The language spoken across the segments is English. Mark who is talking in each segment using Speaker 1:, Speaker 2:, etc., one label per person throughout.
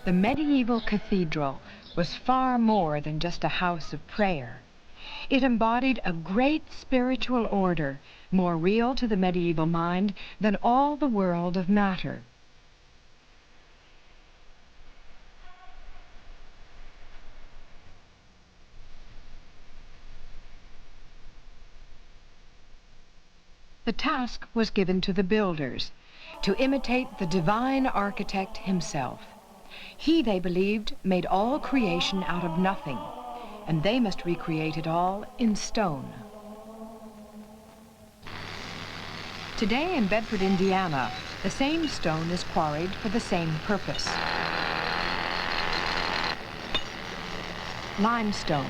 Speaker 1: The medieval cathedral was far more than just a house of prayer. It embodied a great spiritual order, more real to the medieval mind than all the world of matter. The task was given to the builders, to imitate the divine architect himself. He, they believed, made all creation out of nothing, and they must recreate it all in stone. Today in Bedford, Indiana, the same stone is quarried for the same purpose. Limestone.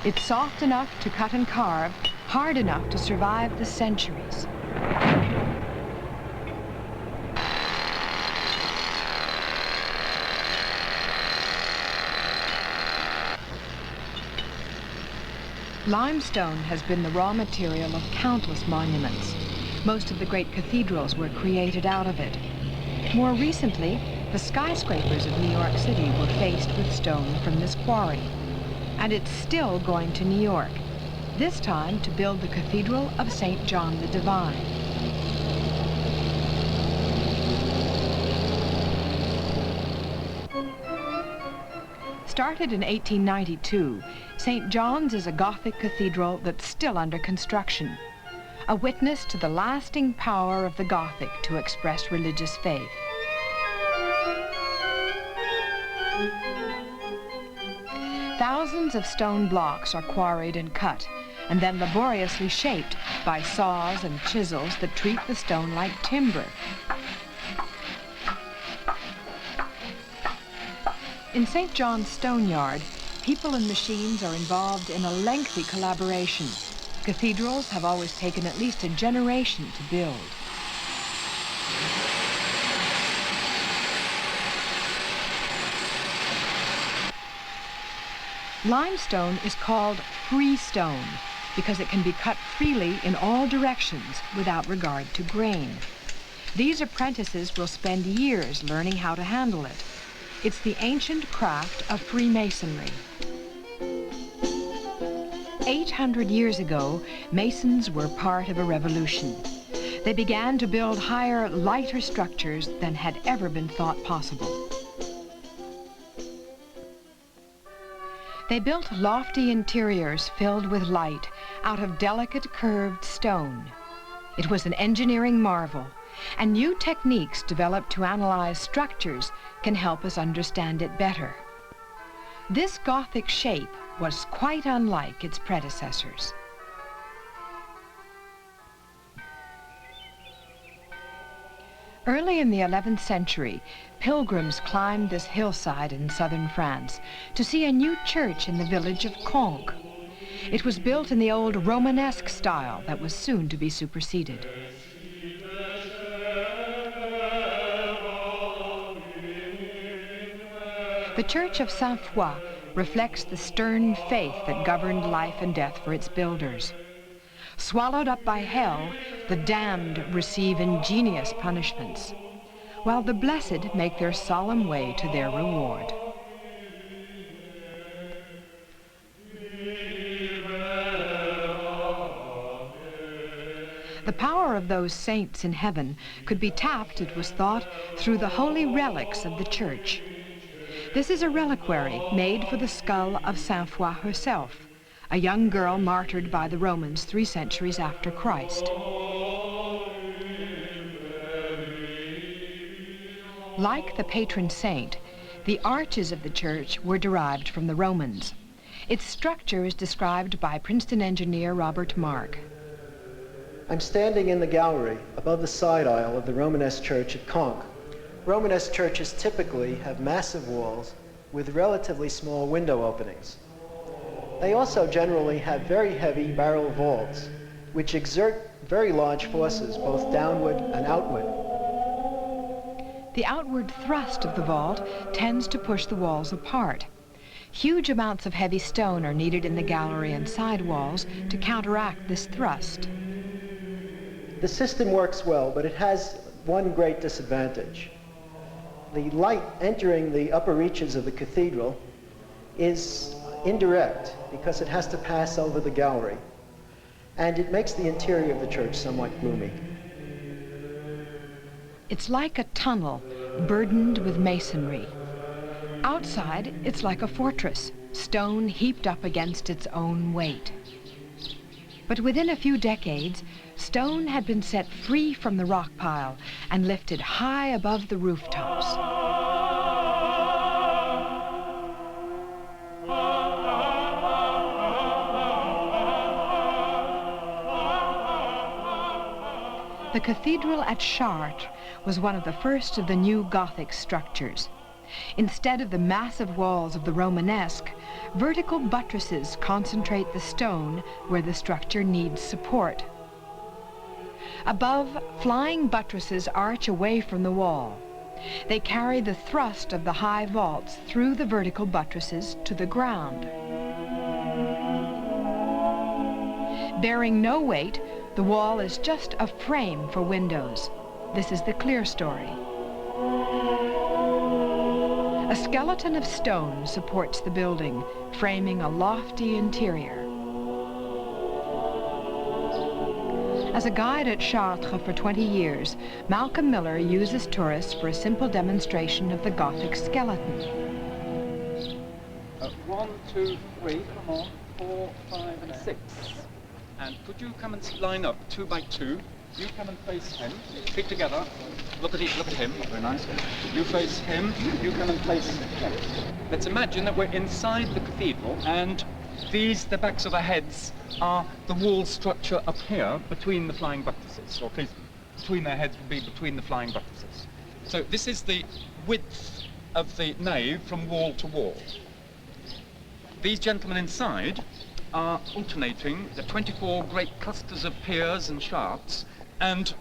Speaker 1: It's soft enough to cut and carve, hard enough to survive the centuries. Limestone has been the raw material of countless monuments. Most of the great cathedrals were created out of it. More recently, the skyscrapers of New York City were faced with stone from this quarry. And it's still going to New York, this time to build the Cathedral of St. John the Divine. Started in 1892, St. John's is a Gothic cathedral that's still under construction, a witness to the lasting power of the Gothic to express religious faith. Thousands of stone blocks are quarried and cut, and then laboriously shaped by saws and chisels that treat the stone like timber. In St. John's Stone Yard, people and machines are involved in a lengthy collaboration. Cathedrals have always taken at least a generation to build. Limestone is called free stone because it can be cut freely in all directions without regard to grain. These apprentices will spend years learning how to handle it. It's the ancient craft of Freemasonry. 800 years ago, Masons were part of a revolution. They began to build higher, lighter structures than had ever been thought possible. They built lofty interiors filled with light out of delicate curved stone. It was an engineering marvel, and new techniques developed to analyze structures can help us understand it better. This Gothic shape was quite unlike its predecessors. Early in the 11th century, pilgrims climbed this hillside in southern France to see a new church in the village of Conques. It was built in the old Romanesque style that was soon to be superseded. The Church of Saint-Foy reflects the stern faith that governed life and death for its builders. Swallowed up by hell, the damned receive ingenious punishments, while the blessed make their solemn way to their reward. The power of those saints in heaven could be tapped, it was thought, through the holy relics of the church. This is a reliquary made for the skull of Saint-Foy herself, a young girl martyred by the Romans 3 centuries after Christ. Like the patron saint, the arches of the church were derived from the Romans. Its structure is described by Princeton engineer Robert Mark.
Speaker 2: I'm standing in the gallery above the side aisle of the Romanesque church at Conques. Romanesque churches typically have massive walls with relatively small window openings. They also generally have very heavy barrel vaults, which exert very large forces both downward and outward.
Speaker 1: The outward thrust of the vault tends to push the walls apart. Huge amounts of heavy stone are needed in the gallery and side walls to counteract this thrust.
Speaker 2: The system works well, but it has one great disadvantage. the light entering the upper reaches of the cathedral is indirect because it has to pass over the gallery, and it makes the interior of the church somewhat gloomy.
Speaker 1: It's like a tunnel burdened with masonry. Outside, it's like a fortress, stone heaped up against its own weight. But within a few decades, stone had been set free from the rock pile and lifted high above the rooftops. The cathedral at Chartres was one of the first of the new Gothic structures. Instead of the massive walls of the Romanesque, vertical buttresses concentrate the stone where the structure needs support. Above, flying buttresses arch away from the wall. They carry the thrust of the high vaults through the vertical buttresses to the ground. Bearing no weight, the wall is just a frame for windows. This is the clear story. A skeleton of stone supports the building, framing a lofty interior. As a guide at Chartres for 20 years, Malcolm Miller uses tourists for a simple demonstration of the Gothic skeleton.
Speaker 3: 1, 2, 3, come on, 4, 5, and 6. And could you come and line up 2 by 2? You come and face him, feet together. Look at him, very nice. You face him, you come and face him. Let's imagine that we're inside the cathedral, and these, the backs of the heads, are the wall structure up here between the flying buttresses, or at least between their heads would be between the flying buttresses. So this is the width of the nave from wall to wall. These gentlemen inside are alternating the 24 great clusters of piers and shafts, and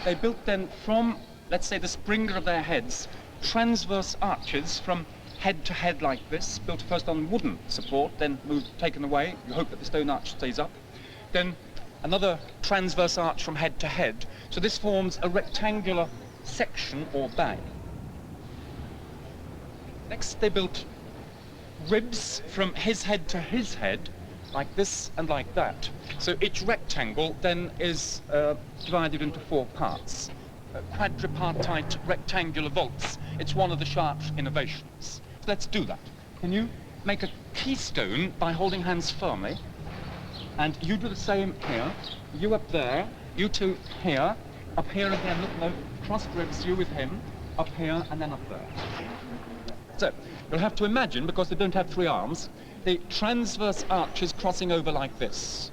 Speaker 3: they built then from, let's say, the springer of their heads, transverse arches from head to head like this, built first on wooden support, then taken away. You hope that the stone arch stays up. Then another transverse arch from head to head. So this forms a rectangular section or bay. Next, they built ribs from his head to his head, like this and like that. So each rectangle then is divided into 4 parts. Quadripartite rectangular vaults. It's one of the Chartres innovations. So let's do that. Can you make a keystone by holding hands firmly? And you do the same here. You up there, you two here, up here again, look, no, cross ribs, you with him, up here and then up there. So you'll have to imagine, because they don't have 3 arms, the transverse arches crossing over like this.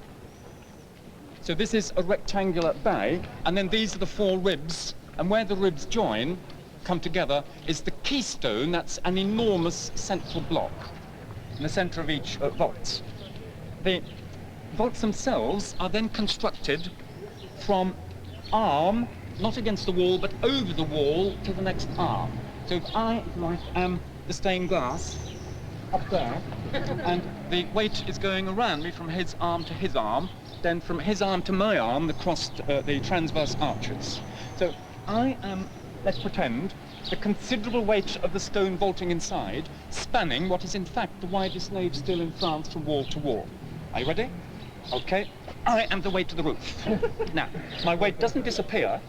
Speaker 3: So this is a rectangular bay, and then these are the 4 ribs, and where the ribs join, come together, is the keystone. That's an enormous central block in the center of each vault. The vaults themselves are then constructed from arm, not against the wall, but over the wall to the next arm. So if I, am the stained glass, up there, and the weight is going around me from his arm to his arm, then from his arm to my arm, the transverse arches. So I am, let's pretend, the considerable weight of the stone vaulting inside, spanning what is in fact the widest nave still in France from wall to wall. Are you ready? Okay. I am the weight of the roof. Now, my weight doesn't disappear.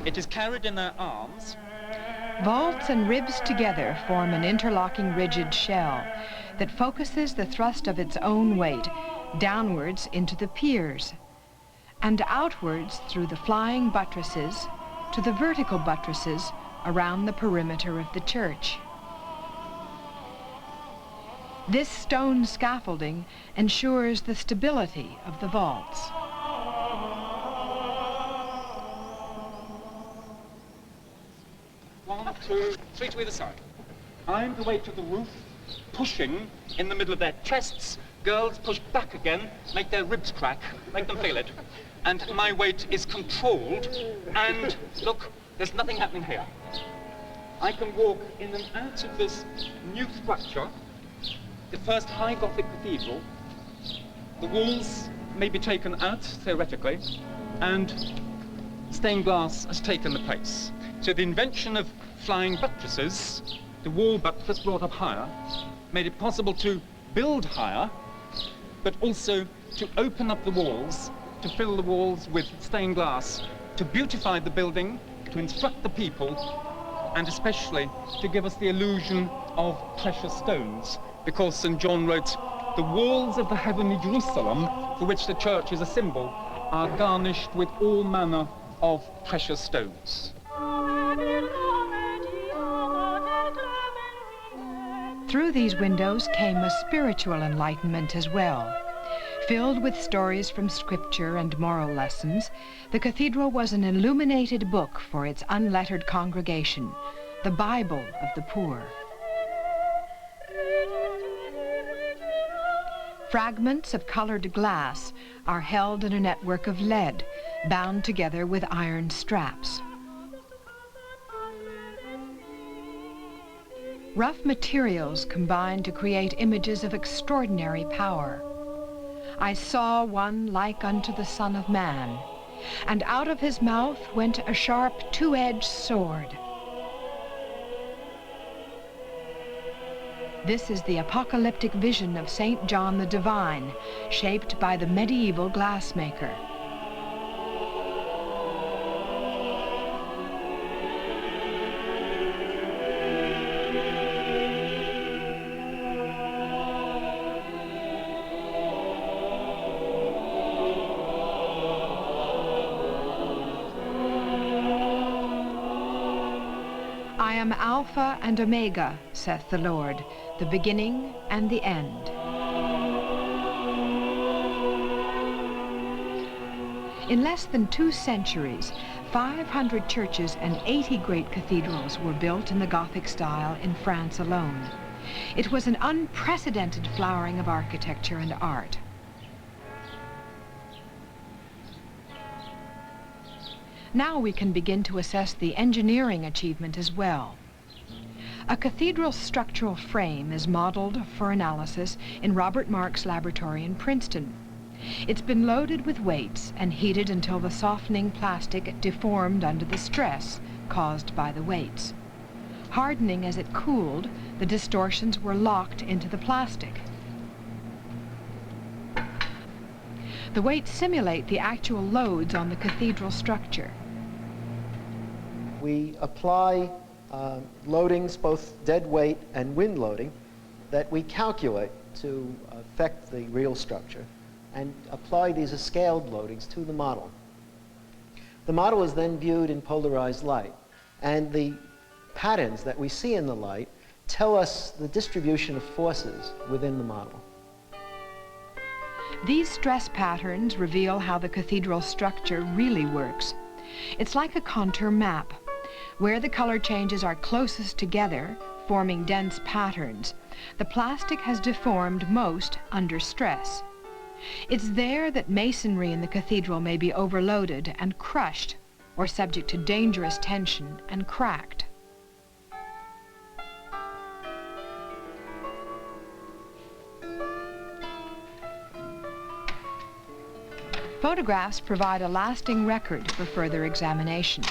Speaker 3: It is carried in their arms.
Speaker 1: Vaults and ribs together form an interlocking rigid shell that focuses the thrust of its own weight downwards into the piers and outwards through the flying buttresses to the vertical buttresses around the perimeter of the church. This stone scaffolding ensures the stability of the vaults.
Speaker 3: 1, 2, 3 to either side. I'm the weight of the roof, pushing in the middle of their chests. Girls push back again, make their ribs crack, make them feel it. And my weight is controlled, and look, there's nothing happening here. I can walk in and out of this new structure, the first high Gothic cathedral. The walls may be taken out, theoretically, and stained glass has taken the place. So the invention of flying buttresses, the wall buttress brought up higher, made it possible to build higher, but also to open up the walls, to fill the walls with stained glass, to beautify the building, to instruct the people, and especially to give us the illusion of precious stones, because St. John wrote, "The walls of the heavenly Jerusalem, for which the church is a symbol, are garnished with all manner of precious stones."
Speaker 1: Through these windows came a spiritual enlightenment as well. Filled with stories from scripture and moral lessons, the cathedral was an illuminated book for its unlettered congregation, the Bible of the poor. Fragments of colored glass are held in a network of lead, bound together with iron straps. Rough materials combine to create images of extraordinary power. I saw one like unto the Son of Man, and out of his mouth went a sharp two-edged sword. This is the apocalyptic vision of St. John the Divine, shaped by the medieval glassmaker. I am Alpha and Omega, saith the Lord, the beginning and the end. In less than 2 centuries, 500 churches and 80 great cathedrals were built in the Gothic style in France alone. It was an unprecedented flowering of architecture and art. Now we can begin to assess the engineering achievement as well. A cathedral structural frame is modeled for analysis in Robert Mark's laboratory in Princeton. It's been loaded with weights and heated until the softening plastic deformed under the stress caused by the weights. Hardening as it cooled, the distortions were locked into the plastic. The weights simulate the actual loads on the cathedral structure.
Speaker 2: We apply loadings, both dead weight and wind loading, that we calculate to affect the real structure, and apply these as scaled loadings to the model. The model is then viewed in polarized light, and the patterns that we see in the light tell us the distribution of forces within the model.
Speaker 1: These stress patterns reveal how the cathedral structure really works. It's like a contour map. Where the color changes are closest together, forming dense patterns, the plastic has deformed most under stress. It's there that masonry in the cathedral may be overloaded and crushed, or subject to dangerous tension and cracked. Photographs provide a lasting record for further examination.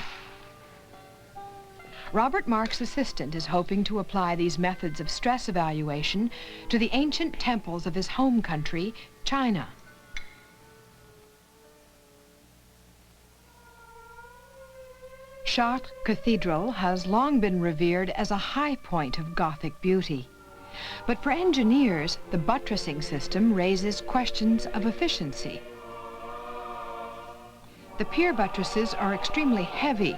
Speaker 1: Robert Mark's assistant is hoping to apply these methods of stress evaluation to the ancient temples of his home country, China. Chartres Cathedral has long been revered as a high point of Gothic beauty. But for engineers, the buttressing system raises questions of efficiency. The pier buttresses are extremely heavy,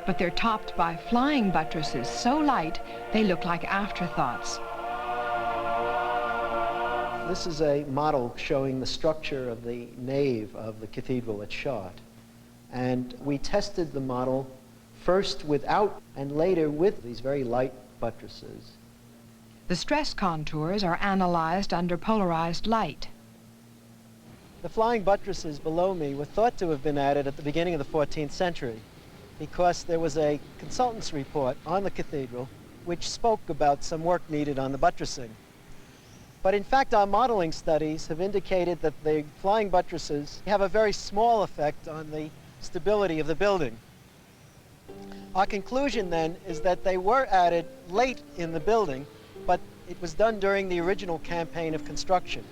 Speaker 1: but they're topped by flying buttresses so light they look like afterthoughts.
Speaker 2: This is a model showing the structure of the nave of the cathedral at Chartres. And we tested the model first without and later with these very light buttresses.
Speaker 1: The stress contours are analyzed under polarized light.
Speaker 2: The flying buttresses below me were thought to have been added at the beginning of the 14th century because there was a consultant's report on the cathedral which spoke about some work needed on the buttressing. But in fact, our modeling studies have indicated that the flying buttresses have a very small effect on the stability of the building. Our conclusion then is that they were added late in the building, but it was done during the original campaign of construction.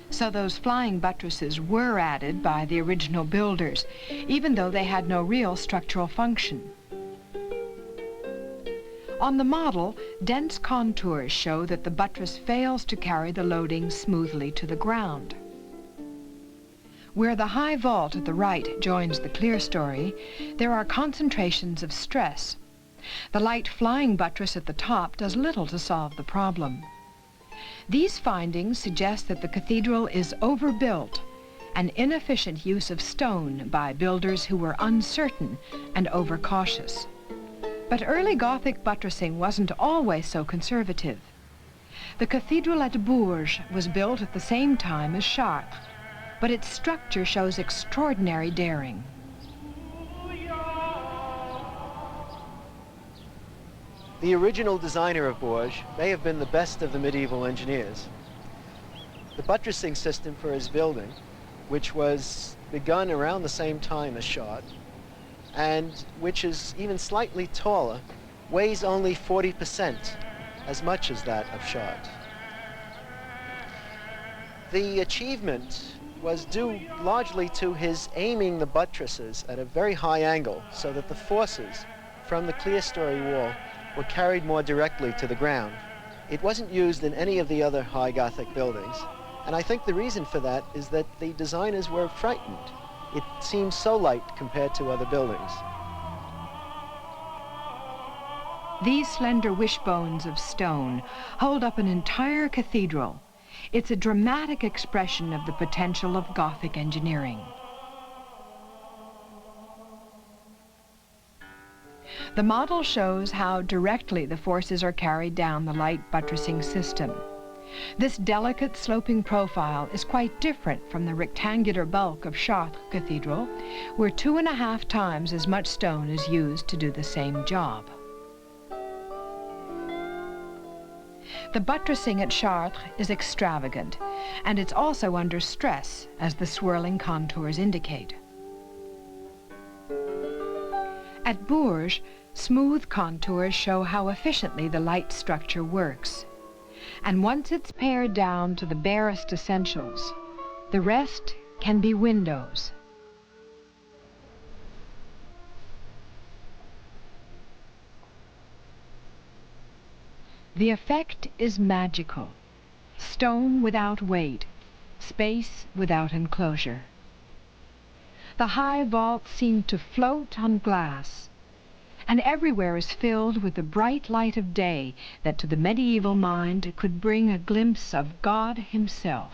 Speaker 1: So those flying buttresses were added by the original builders, even though they had no real structural function. On the model, dense contours show that the buttress fails to carry the loading smoothly to the ground. Where the high vault at the right joins the clerestory, there are concentrations of stress. The light flying buttress at the top does little to solve the problem. These findings suggest that the cathedral is overbuilt, an inefficient use of stone by builders who were uncertain and overcautious. But early Gothic buttressing wasn't always so conservative. The cathedral at Bourges was built at the same time as Chartres, but its structure shows extraordinary daring.
Speaker 2: The original designer of Bourges may have been the best of the medieval engineers. The buttressing system for his building, which was begun around the same time as Chartres, and which is even slightly taller, weighs only 40% as much as that of Chartres. The achievement was due largely to his aiming the buttresses at a very high angle so that the forces from the clerestory wall were carried more directly to the ground. It wasn't used in any of the other high Gothic buildings, and I think the reason for that is that the designers were frightened. It seemed so light compared to other buildings.
Speaker 1: These slender wishbones of stone hold up an entire cathedral. It's a dramatic expression of the potential of Gothic engineering. The model shows how directly the forces are carried down the light buttressing system. This delicate sloping profile is quite different from the rectangular bulk of Chartres Cathedral, where 2.5 times as much stone is used to do the same job. The buttressing at Chartres is extravagant, and it's also under stress, as the swirling contours indicate. At Bourges, smooth contours show how efficiently the light structure works. And once it's pared down to the barest essentials, the rest can be windows. The effect is magical. Stone without weight, space without enclosure. The high vault seemed to float on glass, and everywhere is filled with the bright light of day that to the medieval mind could bring a glimpse of God himself.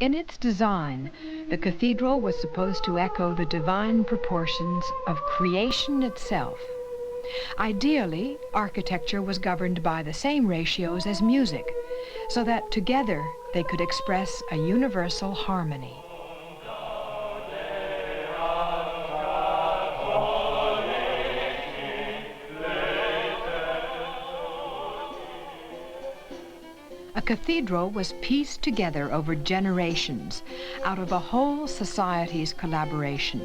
Speaker 1: In its design, the cathedral was supposed to echo the divine proportions of creation itself. Ideally, architecture was governed by the same ratios as music, so that together they could express a universal harmony. A cathedral was pieced together over generations out of a whole society's collaboration.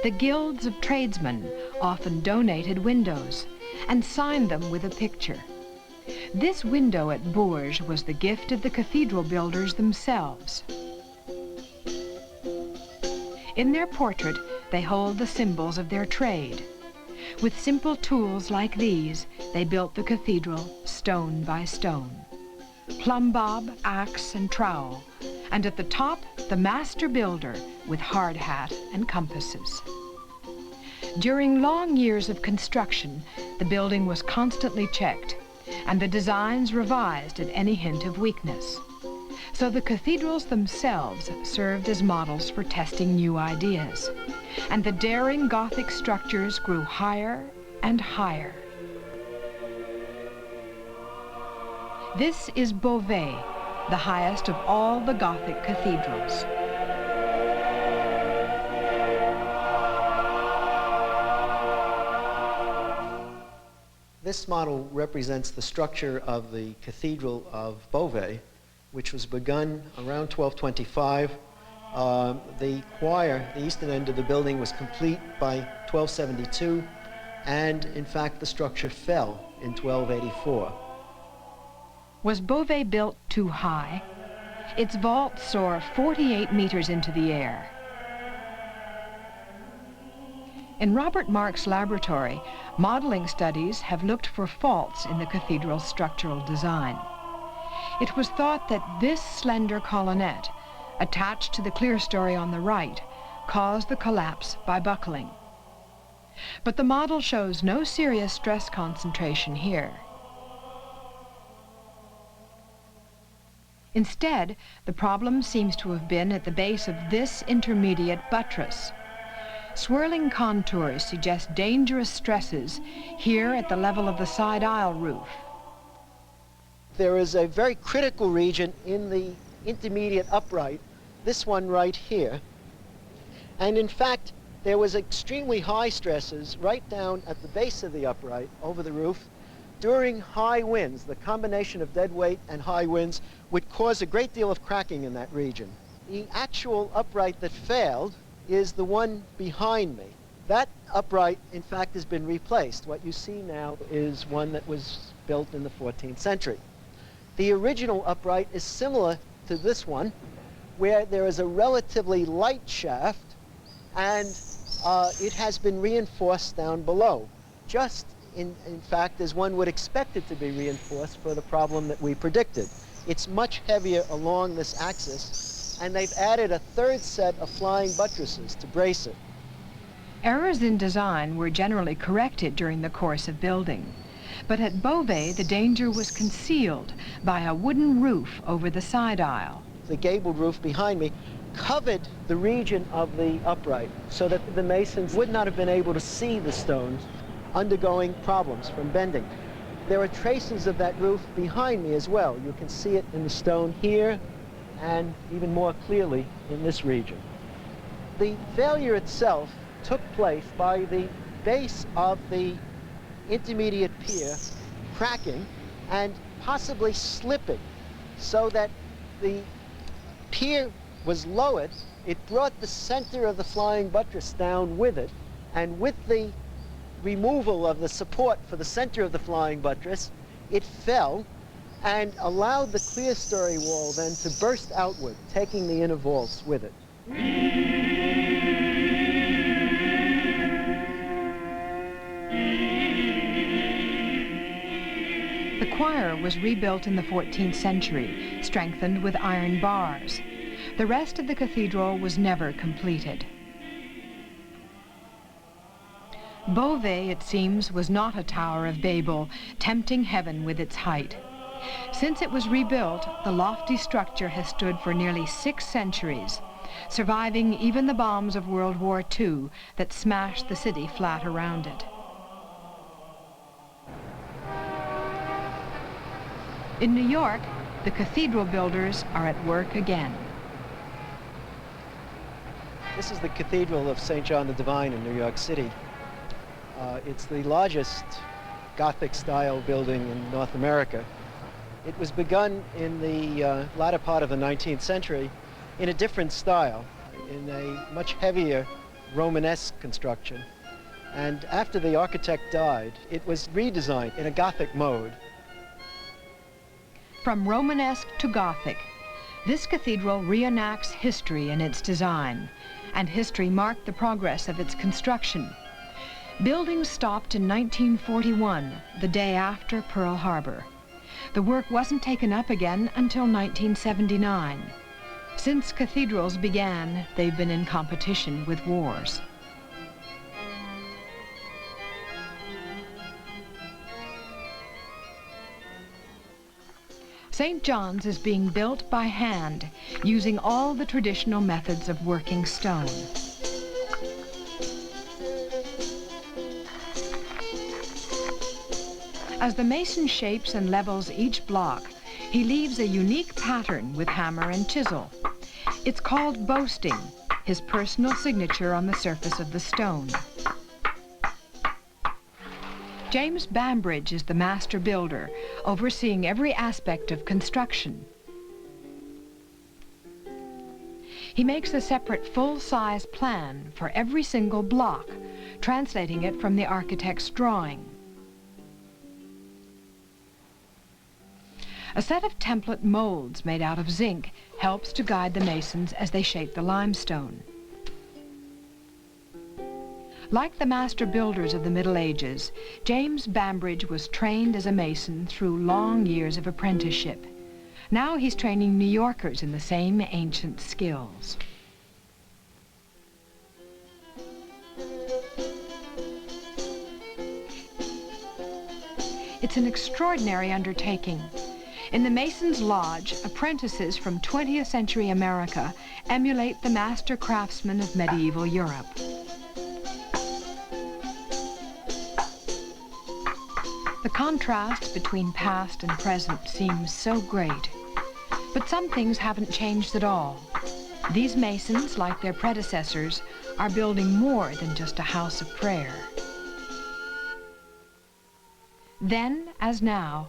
Speaker 1: The guilds of tradesmen often donated windows and signed them with a picture. This window at Bourges was the gift of the cathedral builders themselves. In their portrait, they hold the symbols of their trade. With simple tools like these, they built the cathedral stone by stone. Plumbob, axe, and trowel, and at the top, the master builder with hard hat and compasses. During long years of construction, the building was constantly checked, and the designs revised at any hint of weakness. So the cathedrals themselves served as models for testing new ideas, and the daring Gothic structures grew higher and higher. This is Beauvais, the highest of all the Gothic cathedrals.
Speaker 2: This model represents the structure of the Cathedral of Beauvais, which was begun around 1225. The choir, the eastern end of the building, was complete by 1272, and in fact the structure fell in 1284.
Speaker 1: Was Beauvais built too high? Its vaults soar 48 meters into the air. In Robert Mark's laboratory, modeling studies have looked for faults in the cathedral's structural design. It was thought that this slender colonnette, attached to the clerestory on the right, caused the collapse by buckling. But the model shows no serious stress concentration here. Instead, the problem seems to have been at the base of this intermediate buttress. Swirling contours suggest dangerous stresses here at the level of the side aisle roof.
Speaker 2: There is a very critical region in the intermediate upright, this one right here. And in fact, there was extremely high stresses right down at the base of the upright over the roof during high winds. The combination of dead weight and high winds would cause a great deal of cracking in that region. The actual upright that failed is the one behind me. That upright, in fact, has been replaced. What you see now is one that was built in the 14th century. The original upright is similar to this one, where there is a relatively light shaft, and it has been reinforced down below, just in fact as one would expect it to be reinforced for the problem that we predicted. It's much heavier along this axis, and they've added a third set of flying buttresses to brace it.
Speaker 1: Errors in design were generally corrected during the course of building. But at Beauvais, the danger was concealed by a wooden roof over the side aisle.
Speaker 2: The gabled roof behind me covered the region of the upright so that the masons would not have been able to see the stones undergoing problems from bending. There are traces of that roof behind me as well. You can see it in the stone here and even more clearly in this region. The failure itself took place by the base of the intermediate pier cracking and possibly slipping, so that the pier was lowered. It brought the center of the flying buttress down with it, and with the removal of the support for the center of the flying buttress, it fell and allowed the clerestory wall then to burst outward, taking the inner vaults with it.
Speaker 1: The choir was rebuilt in the 14th century, strengthened with iron bars. The rest of the cathedral was never completed. Beauvais, it seems, was not a Tower of Babel, tempting heaven with its height. Since it was rebuilt, the lofty structure has stood for nearly 6 centuries, surviving even the bombs of World War II that smashed the city flat around it. In New York, the cathedral builders are at work again.
Speaker 2: This is the Cathedral of St. John the Divine in New York City. It's the largest Gothic-style building in North America. It was begun in the latter part of the 19th century in a different style, in a much heavier Romanesque construction. And after the architect died, it was redesigned in a Gothic mode.
Speaker 1: From Romanesque to Gothic, this cathedral reenacts history in its design, and history marked the progress of its construction. Buildings stopped in 1941, the day after Pearl Harbor. The work wasn't taken up again until 1979. Since cathedrals began, they've been in competition with wars. St. John's is being built by hand, using all the traditional methods of working stone. As the mason shapes and levels each block, he leaves a unique pattern with hammer and chisel. It's called boasting, his personal signature on the surface of the stone. James Bambridge is the master builder, overseeing every aspect of construction. He makes a separate full-size plan for every single block, translating it from the architect's drawing. A set of template molds made out of zinc helps to guide the masons as they shape the limestone. Like the master builders of the Middle Ages, James Bambridge was trained as a mason through long years of apprenticeship. Now he's training New Yorkers in the same ancient skills. It's an extraordinary undertaking. In the Masons' Lodge, apprentices from 20th century America emulate the master craftsmen of medieval Europe. The contrast between past and present seems so great. But some things haven't changed at all. These masons, like their predecessors, are building more than just a house of prayer. Then, as now,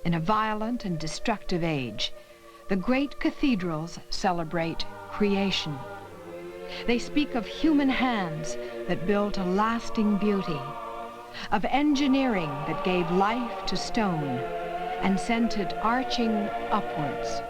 Speaker 1: in a violent and destructive age, the great cathedrals celebrate creation. They speak of human hands that built a lasting beauty, of engineering that gave life to stone and sent it arching upwards.